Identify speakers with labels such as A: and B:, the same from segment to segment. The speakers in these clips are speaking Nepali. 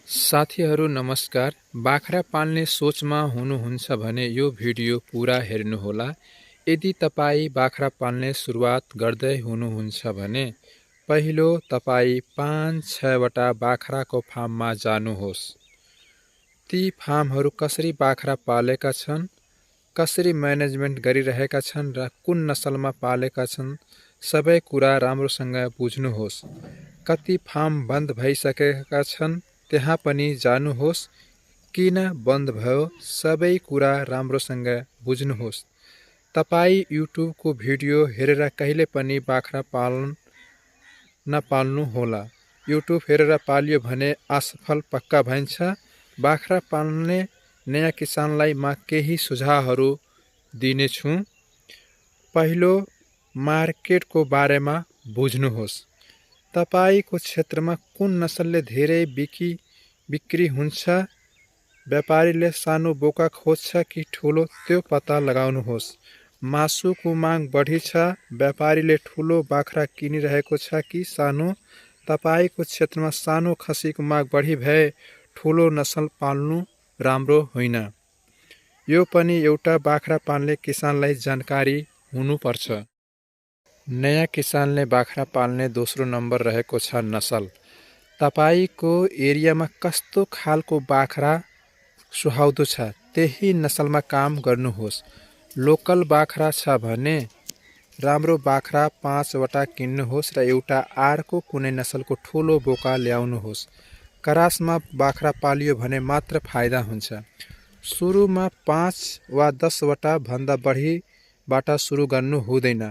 A: साथीहरू नमस्कार। बाख्रा पाल्ने सोचमा हुनुहुन्छ भने यो भिडियो पुरा हेर्नुहोला। यदि तपाईँ बाख्रा पाल्ने सुरुवात गर्दै हुनुहुन्छ भने पहिलो तपाईँ 5-6 वटा बाख्राको फार्ममा जानुहोस्। ती फार्महरू कसरी बाख्रा पालेका छन्, कसरी म्यानेजमेन्ट गरिरहेका छन् र कुन नसलमा पालेका छन्, सबै कुरा राम्रोसँग बुझ्नुहोस्। कति फार्म बन्द भइसकेका छन् त्यहाँ पनि जानुहोस्। किन बन्द भयो सबै कुरा राम्रोसँग बुझ्नुहोस्। तपाईँ युट्युबको भिडियो हेरेर कहिले पनि बाख्रा पालन नपाल्नु होला। युट्युब हेरेर पालियो भने असफल पक्का भइन्छ। बाख्रा पाल्ने नयाँ किसानलाई म केही सुझावहरू दिनेछु। पहिलो, मार्केटको बारेमा बुझ्नुहोस्। तपाईको क्षेत्रमा कुन नसलले धेरै बिक्री हुन्छ, व्यापारीले सानो बोका खोज्छ कि ठुलो, त्यो पत्ता लगाउनुहोस्। मासुको माग बढी छ, व्यापारीले ठुलो बाख्रा किनिरहेको छ कि सानो। तपाईको क्षेत्रमा सानो खसीको माग बढी भए ठुलो नसल पाल्नु राम्रो होइन। यो पनि एउटा बाख्रा पाल्ने किसानलाई जानकारी हुनुपर्छ। नयाँ किसानले बाख्रा पाल्ने दोस्रो नम्बर रहेको छ नसल। तपाईको एरियामा कस्तो खालको बाख्रा सुहाउँदो छ त्यही नसलमा काम गर्नुहोस्। लोकल बाख्रा छ भने राम्रो बाख्रा 5 वटा किन्नुहोस् र एउटा अर्को कुनै नसलको ठुलो बोका ल्याउनुहोस्। क्रासमा बाख्रा पालियो भने मात्र फाइदा हुन्छ। सुरुमा 5 वा 10 वटा भन्दा बढीबाट सुरु गर्नु हुँदैन।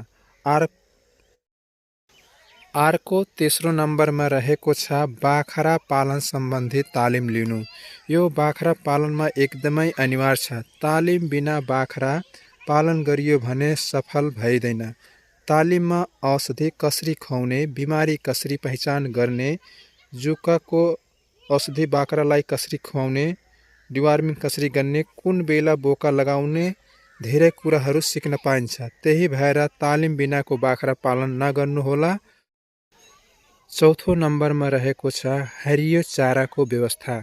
A: अर्को तेस्रो नम्बरमा रहेको छ बाख्रा पालन सम्बन्धी तालिम लिनु। यो बाख्रा पालनमा एकदमै अनिवार्य छ। तालिम बिना बाख्रा पालन गरियो भने सफल भइदैन। तालिममा औषधि कसरी खुवाउने, बिमारी कसरी पहिचान गर्ने, जुकाको औषधि बाख्रालाई कसरी खुवाउने, डिवार्मिङ कसरी गर्ने, कुन बेला बोका लगाउने, धेरै कुराहरू सिक्न पाइन्छ। त्यही भएर तालिम बिनाको बाख्रा पालन नगर्नुहोला। चौथो नम्बरमा रहेको छ हरियो चाराको व्यवस्था।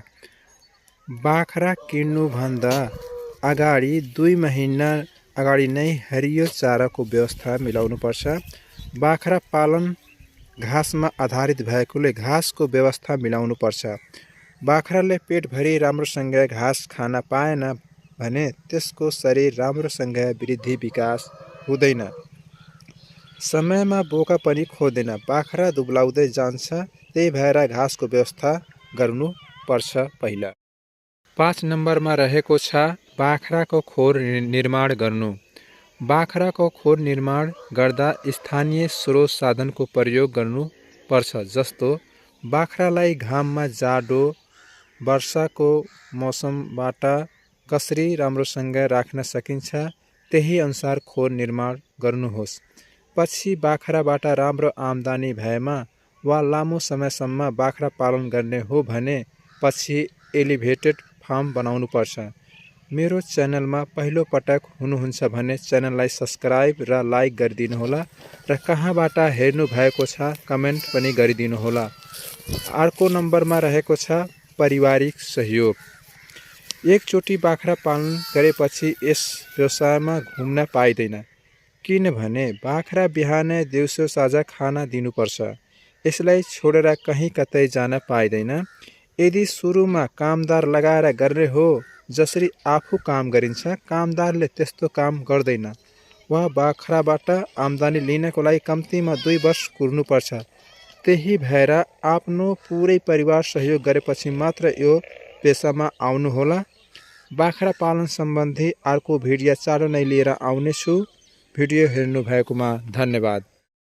A: बाख्रा किन्नुभन्दा अगाडि 2 महिना अगाडि नै हरियो चाराको व्यवस्था मिलाउनुपर्छ। बाख्रा पालन घाँसमा आधारित भएकोले घाँसको व्यवस्था मिलाउनुपर्छ। बाख्राले पेटभरि राम्रोसँग घाँस खान पाएन भने त्यसको शरीर राम्रोसँग वृद्धि विकास हुँदैन, समयमा बोका पनि खोज्दैन, बाख्रा दुब्लाउँदै जान्छ। त्यही भएर घाँसको व्यवस्था गर्नुपर्छ पहिला। 5 नम्बरमा रहेको छ बाख्राको खोर निर्माण गर्नु। बाख्राको खोर निर्माण गर्दा स्थानीय स्रोत साधनको प्रयोग गर्नुपर्छ। जस्तो बाख्रालाई घाममा, जाडो, वर्षाको मौसमबाट कसरी राम्रोसँग राख्न सकिन्छ त्यही अनुसार खोर निर्माण गर्नुहोस्। पछि बाख्राबाट राम्रो आम्दानी भएमा वा लामो समयसम्म बाख्रा पालन गर्ने हो भने पछि एलिभेटेड फार्म बनाउनुपर्छ। मेरो च्यानलमा पहिलो पटक हुनुहुन्छ भने च्यानललाई सब्स्क्राइब र लाइक गरिदिनुहोला र कहाँबाट हेर्नु भएको छ कमेन्ट पनि गरिदिनुहोला। अर्को नम्बरमा रहेको छ पारिवारिक सहयोग। एकचोटि बाख्रा पालन गरेपछि यस व्यवसायमा घुम्न पाइँदैन, किनभने बाख्रा बिहान दिउँसो साँझ खाना दिनुपर्छ। यसलाई छोडेर कहीँ कतै जान पाइँदैन। यदि सुरुमा कामदार लगाएर गर्ने हो जसरी आफू काम गरिन्छ, कामदारले त्यस्तो काम गर्दैन। वा बाख्राबाट आम्दानी लिनको लागि कम्तीमा 2 वर्ष कुर्नुपर्छ। त्यही भएर आफ्नो पुरै परिवार सहयोग गरेपछि मात्र यो पेसामा आउनुहोला। बाख्रा पालन सम्बन्धी अर्को भिडियो चाँडो नै लिएर आउनेछु। भिडियो हेर्नु भएकोमा धन्यवाद।